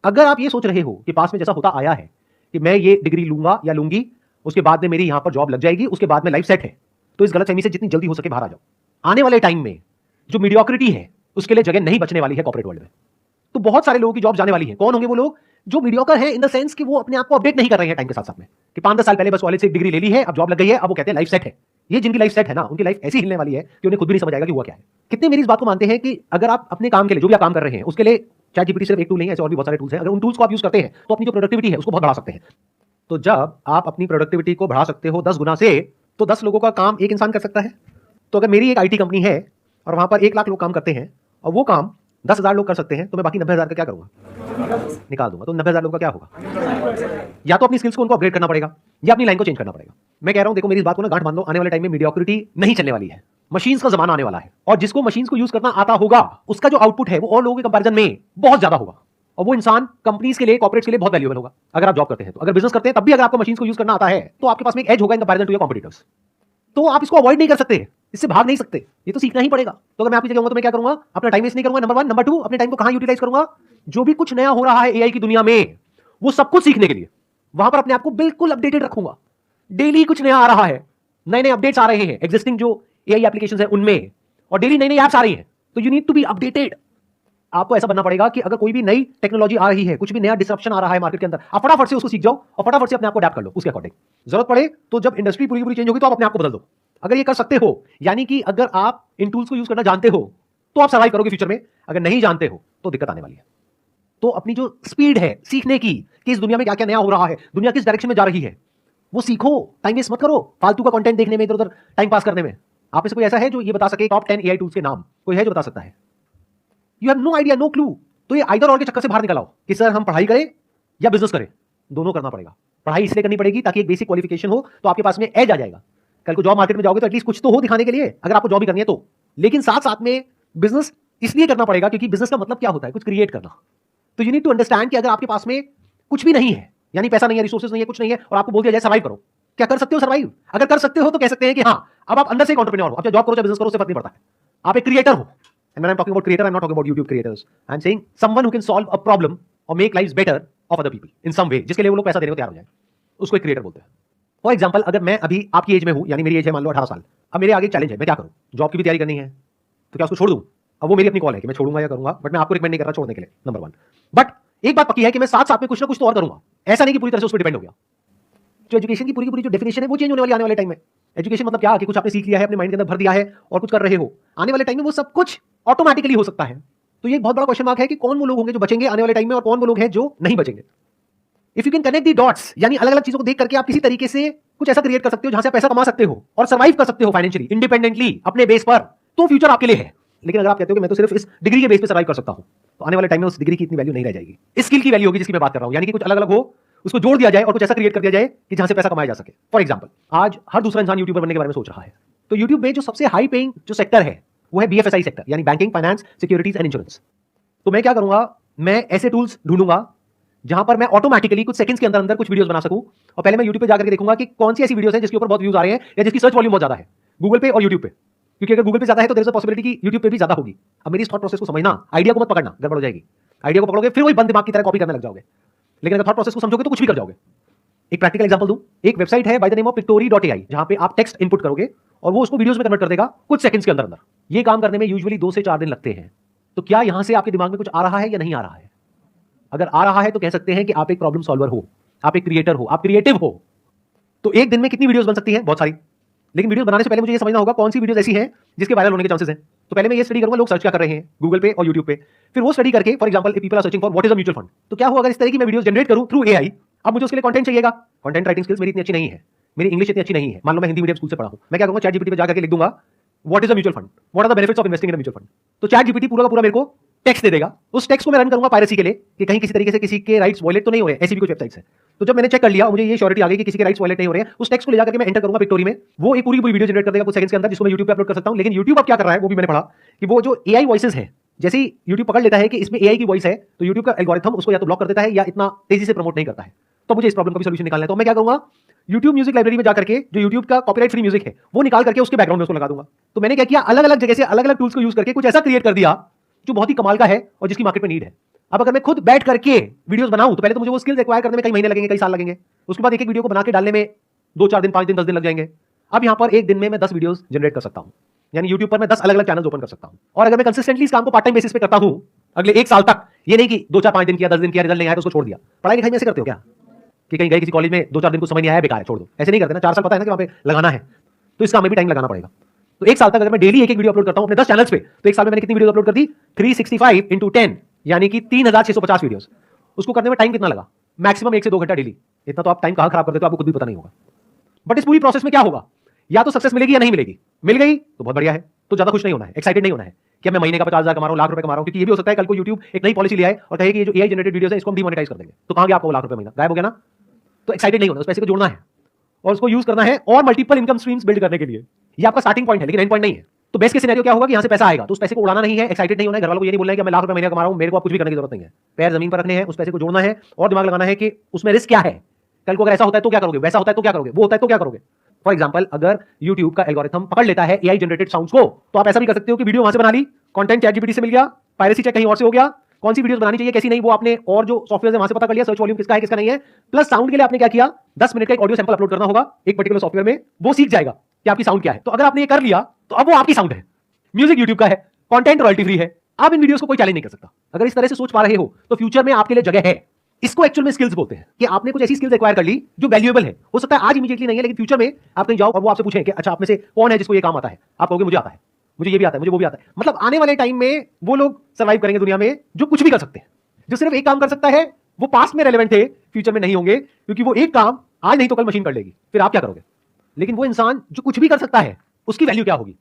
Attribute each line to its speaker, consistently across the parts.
Speaker 1: अगर आप ये सोच रहे हो कि पास में जैसा होता आया है कि मैं ये डिग्री लूंगा या लूंगी, उसके बाद में मेरी यहां पर जॉब लग जाएगी, उसके बाद में लाइफ सेट है, तो इस गलतफहमी से जितनी जल्दी हो सके बाहर आ जाओ। आने वाले टाइम में जो मीडियोक्रिटी है उसके लिए जगह नहीं बचने वाली है कॉर्पोरेट वर्ल्ड में। तो बहुत सारे लोगों की जॉब जाने वाली है। कौन होंगे वो लोग? जो मीडियोकर है इन द सेंस कि वो अपने आप को अपडेट नहीं कर रहे हैं टाइम के साथ साथ में, कि 5-10 साल पहले बस कॉलेज से एक डिग्री ले ली है, अब जॉब लग गई है, अब वो कहते हैं लाइफ सेट है। ये जिनकी लाइफ सेट है ना, उनकी लाइफ ऐसी हिलने वाली है कि उन्हें खुद भी नहीं समझ आएगा कि हुआ क्या है। कितने मेरी इस बात को मानते हैं कि अगर आप अपने काम के लिए जो भी आप काम कर रहे हैं उसके लिए चैट जीपीटी सिर्फ एक टूल नहीं है, ऐसे और भी बहुत सारे टूल्स हैं, अगर उन टूल्स को आप यूज करते हैं तो अपनी जो प्रोडक्टिविटी है उसको बहुत बढ़ा सकते हैं। तो जब आप अपनी प्रोडक्टिविटी को बढ़ा सकते हो 10 गुना से, तो 10 लोगों का काम एक इंसान कर सकता है। तो अगर मेरी एक आईटी कंपनी है और वहां पर 1 लाख लोग काम करते हैं और वो काम 10,000 लोग कर सकते हैं, तो मैं बाकी 90,000 का क्या करूंगा? निकाल दूंगा। तो 90,000 लोगों का क्या होगा? या तो अपनी स्किल्स को उनको अपग्रेड करना पड़ेगा या अपनी लाइन को चेंज करना पड़ेगा। मैं कह रहा हूं, देखो मेरी इस बात को ना गांठ बांध लो, आने वाले टाइम में मीडियोक्रिटी नहीं चलने वाली है, मशीन्स का जमाना आने वाला है। और जिसको मशीन्स को यूज करना आता होगा उसका जो आउटपुट है वो और लोगों के कंपैरिजन में बहुत ज्यादा होगा, और वो इंसान कंपनीज के लिए, कॉर्पोरेट्स के लिए बहुत वैल्यूएबल होगा। अगर आप जॉब करते हैं तो, अगर बिजनेस करते हैं तब भी अगर आपको मशीन्स को यूज करना आता है तो आपके पास में एक एज होगा in comparison to your competitors. तो आप इसको अवॉइड नहीं कर सकते, इससे भाग नहीं सकते, ये तो सीखना ही पड़ेगा। तो अगर मैं आपकी जगह हूं तो मैं क्या करूंगा? अपना टाइम वेस्ट नहीं करूंगा, नंबर 1। नंबर 2, अपने टाइम को कहां यूटिलाइज करूंगा? जो भी कुछ नया हो रहा है एआई की दुनिया में, वो सब कुछ सीखने के लिए वहां पर अपने आप को बिल्कुल अपडेटेड रखूंगा। डेली कुछ नया आ रहा है, नए नए अपडेट्स आ रहे हैं एग्जिस्टिंग जो एआई एप्लीकेशंस है उनमें, और डेली नई नई ऐप्स आ रही हैं, तो you need to be updated. आपको ऐसा बनना पड़ेगा कि अगर कोई भी नई टेक्नोलॉजी आ रही है, कुछ भी नया डिसरप्शन आ रहा है मार्केट के अंदर, आप फटाफट से उसको सीख जाओ और फटाफट से अपने आप को अडैप्ट कर लो उसके अकॉर्डिंग। जरूरत पड़े तो जब इंडस्ट्री पूरी पूरी चेंज होगी तो आप अपने आप को बदल दो। अगर ये कर सकते हो, यानी कि अगर आप इन टूल्स को यूज करना जानते हो तो आप सर्वाइव करोगे फ्यूचर में। अगर नहीं जानते हो तो दिक्कत आने वाली है। तो अपनी जो स्पीड है सीखने की, कि इस दुनिया में क्या क्या नया हो रहा है, दुनिया किस डायरेक्शन में जा रही है, वो सीखो। टाइम वेस्ट मत करो फालतू का कंटेंट देखने में, इधर उधर टाइम पास करने में। आप में से कोई ऐसा है जो ये बता सके टॉप 10 एआई टूल्स के नाम? कोई है जो बता सकता है? You have no idea, no clue. तो ये आइदर और के चक्कर से बाहर निकल आओ कि सर हम पढ़ाई करें या बिजनेस करें। दोनों करना पड़ेगा। पढ़ाई इसलिए करनी पड़ेगी ताकि एक बेसिक क्वालिफिकेशन हो, तो आपके पास में एज आ जाएगा। कल को जॉब मार्केट में जाओगे तो एटलीस्ट कुछ तो हो दिखाने के लिए, अगर आपको जॉब भी करनी है तो। लेकिन साथ साथ में बिजनेस इसलिए करना पड़ेगा क्योंकि बिजनेस का मतलब क्या होता है? कुछ क्रिएट करना। तो यू नीड टू अंडरस्टैंड कि अगर आपके पास में कुछ भी नहीं है, यानी पैसा नहीं है, रिसोर्सेज नहीं है, कुछ नहीं है, और आपको बोल दिया जाए सर्वाइव करो, क्या कर सकते हो सर्वाइव? अगर कर सकते हो तो कह सकते हैं कि हाँ, अब आप अंदर से एक एंटरप्रेन्योर हो। आप जॉब करो चाहे बिजनेस करो, उससे फर्क नहीं पड़ता है, आप एक क्रिएटर हो। And when I'm talking about creator, I'm not talking about YouTube creators. I'm saying someone who can solve a problem or make lives better of other people in some way, जिसके लिए वो लोग पैसा देने को तैयार हो जाए, उसको एक क्रिएटर बोलते हैं। फॉर एग्जाम्पल, अगर मैं अभी आपकी एज में हूं, यानी मेरी एज है मान लो 18 साल, अब मेरे आगे चैलेंज है, मैं क्या करूं? जॉब की भी तैयारी करनी है, तो क्या उसको छोड़ दूं? अब वो मेरी अपनी कॉल है कि मैं छोड़ूंगा या करूंगा, बट मैं आपको रिकमेंड नहीं कर रहा छोड़ने के लिए, नंबर 1। बट एक बात पक्की है कि मैं साथ साथ में कुछ ना कुछ तो और करूंगा। ऐसा नहीं कि पूरी तरह से उस पर डिपेंड हो गया। जो एजुकेशन की पूरी जो डेफिनेशन है वो चेंज होने वाली आने वाले टाइम में। एजुकेशन मतलब क्या कि कुछ आपने सीख लिया है, अपने माइंड के अंदर भर दिया है और कुछ कर रहे हो। आने वाले टाइम में वो सब कुछ ऑटोमेटिकली हो सकता है। तो ये एक बहुत बड़ा क्वेश्चन मार्क है कि कौन वो लोग होंगे जो बचेंगे आने वाले टाइम में और कौन वो लोग हैं जो नहीं बचेंगे। If you can connect the dots, यानी अलग अलग चीजों को देख करके आप किसी तरीके से कुछ ऐसा क्रिएट कर सकते हो जहां से आप पैसा कमा सकते हो और सर्वाइव कर सकते हो फाइनेंशियली इंडिपेंडेंटली अपने बेस पर, तो फ्यूचर आपके लिए है। लेकिन अगर आप कहते हो कि मैं तो सिर्फ इस डिग्री के बेस पे सर्वाइव कर सकता हूं, तो आने वाले टाइम में उस डिग्री की इतनी वैल्यू नहीं रह जाएगी। इस स्किल की वैल्यू होगी जिसकी मैं बात कर रहा हूं, यानी कि कुछ अलग अलग हो, उसको जोड़ दिया जाए और कुछ ऐसा क्रिएट कर दिया जाए कि जहां से पैसा कमाया जा सके। फॉर एग्जांपल, आज हर दूसरा इंसान यूट्यूबर बनने के बारे में सोच रहा है। तो यूट्यूब में जो सबसे हाई पेइंग जो सेक्टर है वो है बीएफएसआई सेक्टर, यानी banking, finance, securities and insurance. तो मैं क्या करूंगा? मैं ऐसे टूल्स ढूंढूंगा जहां पर मैं ऑटोमेटिकली कुछ सेकंड्स के अंदर अंदर कुछ वीडियोस बना सकूं। और पहले मैं यूट्यूब पे जाकर के देखूंगा कि कौन सी ऐसी वीडियोस हैं जिसके ऊपर बहुत व्यूज आ रहे हैं या जिसकी सर्च वॉल्यूम बहुत ज्यादा है, गूगल पे और यूट्यूब पे। क्योंकि अगर गूगल पे ज्यादा है तो देयर इज अ पॉसिबिलिटी कि यूट्यूब पे भी ज्यादा होगी। अब मेरी इस थॉट प्रोसेस को समझना, आइडिया को मत पकड़ना, गड़बड़ हो जाएगी। आइडिया को पकड़ोगे फिर वही बंद दिमाग की तरह कॉपी करने लग जाओगे, लेकिन अगर थॉट प्रोसेस को समझोगे तो कुछ भी कर जाओगे। एक प्रैक्टिकल एग्जांपल दूं, एक वेबसाइट है by the name of pictory.ai, जहां पे आप टेक्स्ट इनपुट करोगे और वो उसको वीडियोस में कन्वर्ट कर देगा कुछ सेकंड्स के अंदर अंदर। ये काम करने में यूजुअली 2 से 4 दिन लगते हैं। तो क्या यहां से आपके दिमाग में कुछ आ रहा है या नहीं आ रहा है? अगर आ रहा है तो कह सकते हैं कि आप एक प्रॉब्लम सॉल्वर हो, आप एक क्रिएटर हो, आप क्रिएटिव हो। तो एक दिन में कितनी वीडियोस बन सकती हैं? बहुत सारी। लेकिन वीडियो बनाने से पहले मुझे ये समझना होगा कौन सी वीडियोस ऐसी हैं जिसके वायरल होने के चांसेस हैं। तो पहले मैं ये स्टडी करूंगा लोग सर्च क्या कर रहे हैं गूगल पे और यूट्यूब पे। फिर वो स्टडी करके, for example people are searching for what is a mutual fund, तो क्या होगा अगर इस तरह की मैं वीडियोस जनरेट करूं थ्रू एआई। अब मुझे उसके लिए कंटेंट चाहिएगा। कंटेंट राइटिंग स्किल्स मेरी इतनी अच्छी नहीं है, मेरी इंग्लिश इतनी अच्छी नहीं है। मान लो मैं हिंदी मीडियम स्कूल से पढ़ा हूं, मैं क्या करूंगा? चैट जीपीटी पे जाकर के लिख दूंगा what is a mutual fund, what are the benefits of investing in a mutual fund. तो चैट जीपीटी पूरा का पूरा मेरे को टेक्स्ट दे देगा। उस टेक्स्ट को मैं रन करूंगा पायरेसी के लिए कि कहीं किसी तरीके से किसी के राइट्स वायलेट तो नहीं हो रहे, ऐसी भी कुछ वेबसाइट्स है। तो जब मैंने चेक कर लिया, मुझे ये श्योरिटी आ गई कि किसी के राइट्स वायलेट नहीं हो रहे हैं, उस टेक्स्ट को ले जाकर के मैं एंटर करूंगा पिक्टोरी में, वो एक पूरी वीडियो जनरेट कर देगा कुछ सेकंड्स के अंदर, जिसको मैं यूट्यूब पे अपलोड कर सकता हूं। लेकिन यूट्यूब अब क्या कर रहा है वो भी मैंने पढ़ा कि वो जो एआई वॉइसेस है, जैसे ही यूट्यूब पकड़ लेता है कि इसमें एआई की वॉइस है, तो यूट्यूब का एल्गोरिथम उसको या तो ब्लॉक कर देता है या इतना तेजी से प्रमोट नहीं करता है। तो मुझे इस प्रॉब्लम का भी सॉल्यूशन निकालना है। तो मैं क्या करूंगा? यूट्यूब म्यूजिक लाइब्रेरी में जाकर के जो यूट्यूब का कॉपीराइट फ्री म्यूजिक है वो निकाल करके उसके बैकग्राउंड में उसको लगा दूंगा। तो मैंने क्या किया? अलग अलग जगह से अलग अलग टूल्स को यूज करके कुछ ऐसा क्रिएट कर दिया जो बहुत ही कमाल का है और जिसकी मार्केट में नीड है। अब अगर मैं खुद बैठ करके वीडियोस बनाऊं तो पहले तो मुझे वो स्किल्स एक्वायर करने में कई महीने लगेंगे, कई साल लगेंगे। उसके बाद एक एक वीडियो को बना के डालने में 2-4 दिन, 5 दिन, 10 दिन लग जाएंगे। अब यहां पर एक दिन में मैं 10 वीडियोस जनरेट कर सकता हूं, यानी यूट्यूब पर मैं 10 अलग अलग चैनल्स ओपन कर सकता हूं। और अगर मैं कंसिस्टेंटली इस काम को पार्ट टाइम बेसिस पे करता हूं अगले 1 साल तक, ये नहीं कि 2-4-5 दिन किया, 10 दिन किया, रिजल्ट नहीं आया तो उसको छोड़ दिया। पढ़ाई लिखाई में ऐसे करते हो क्या कि कहीं गए किसी कॉलेज में 2-4 दिन को समझ नहीं आया, बेकार है, छोड़ दो, ऐसे नहीं करते ना। 4 साल पता है ना कि वहां पे लगाना है, तो इस काम में भी टाइम लगाना पड़ेगा। तो 1 साल तक अगर मैं डेली एक एक वीडियो अपलोड करता हूं अपने 10 चैनल्स पे, तो 1 साल में मैंने कितनी वीडियो अपलोड कर दी? 365 × 10 यानी कि 3650 वीडियोस। उसको करने में टाइम कितना लगा? मैक्सिमम 1 से 2 घंटा डेली। इतना तो आप टाइम कहां खराब कर देते हो आपको खुद भी पता नहीं होगा। बट इस पूरी प्रोसेस में क्या होगा? या तो सक्सेस मिलेगी या नहीं मिलेगी। मिल गई तो बहुत बढ़िया है, तो ज्यादा खुश नहीं होना है, एक्साइटेड नहीं होना है कि मैं महीने का 50,000 कमा रहा हूं, लाख रुपए कमा रहा हूं, क्योंकि ये भी हो सकता है कल को YouTube एक नई पॉलिसी ले आए और कहे कि ये जो AI जनरेटेड वीडियोस है इसको हम डिमोनेटाइज कर देंगे, तो कहां गया आपको लाख रुपए महीना? गायब हो गया ना। तो एक्साइटेड नहीं होना, उस पैसे को जोड़ना है और उसको यूज करना है और मल्टीपल इनकम स्ट्रीम्स बिल्ड करने के लिए। ये आपका स्टार्टिंग पॉइंट है, लेकिन एंड पॉइंट नहीं है। तो बेस्ट के सिनेरियो क्या होगा कि यहां से पैसा आएगा तो उस पैसे को उड़ाना नहीं है, एक्साइटेड नहीं होना है, घर वालों को ये नहीं बोलना है कि मैं लाख रुपए महीने कमा रहा हूं, मेरे को कुछ भी करने की जरूरत नहीं है। पैर जमीन पर रखने हैं, उस पैसे को जोड़ना है और दिमाग लगाना है कि उसमें रिस्क क्या है, कल को अगर ऐसा होता है तो क्या करोगे, वैसा होता है तो क्या करोगे, वो होता है तो क्या करोगे। फॉर एग्जाम्पल, अगर YouTube का एल्गोरिथम पकड़ लेता है AI जनरेटेड साउंड्स को, तो आप ऐसा भी कर सकते हो कि वीडियो वहां से बना ली, कंटेंट ChatGPT से मिल गया, पायरेसी चेक कहीं और से हो गया, कौन सी वीडियोस बनानी चाहिए कैसी नहीं वो आपने और जो सॉफ्टवेयर है वहां से पता कर लिया, सर्च वॉल्यूम किसका है किसका नहीं है। प्लस साउंड के लिए आपने क्या किया, 10 मिनट का एक ऑडियो सैंपल अपलोड करना होगा एक पर्टिकुलर सॉफ्टवेयर में, वो सीख जाएगा कि आपकी साउंड क्या है। तो अगर आपने ये कर लिया तो अब वो आपकी साउंड है, म्यूजिक यूट्यूब का है, कंटेंट रॉयल्टी फ्री है, आप इन वीडियोस को कोई चैलेंज नहीं कर सकता। अगर इस तरह से सोच पा रहे हो तो फ्यूचर में आपके लिए जगह है। इसको एक्चुअल में स्किल्स बोलते हैं कि आपने कुछ ऐसी स्किल्स एक्वायर कर ली जो वैल्यूएबल है। हो सकता है आज इमीडिएटली नहीं है, लेकिन फ्यूचर में आप कहीं जाओ और वो आपसे पूछें कि अच्छा आप में से कौन है जिसको ये काम आता है, आप कहोगे मुझे आता है, मुझे ये भी आता है, मुझे वो भी आता है। मतलब आने वाले टाइम में वो लोग सर्वाइव करेंगे दुनिया में जो कुछ भी कर सकते हैं। जो सिर्फ एक काम कर सकता है वो पास्ट में रेलेवेंट थे, फ्यूचर में नहीं होंगे, क्योंकि वो एक काम आज नहीं तो कल मशीन कर लेगी, फिर आप क्या करोगे। लेकिन वो इंसान जो कुछ भी कर सकता है उसकी वैल्यू क्या होगी।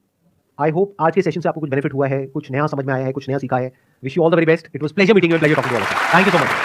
Speaker 1: आई होप आज के सेशन से आपको कुछ बेनिफिट हुआ है, कुछ नया समझ में आया है, कुछ नया सीखा है। Wish you all the very best. It was pleasure meeting you and pleasure talking to you all. Thank you so much.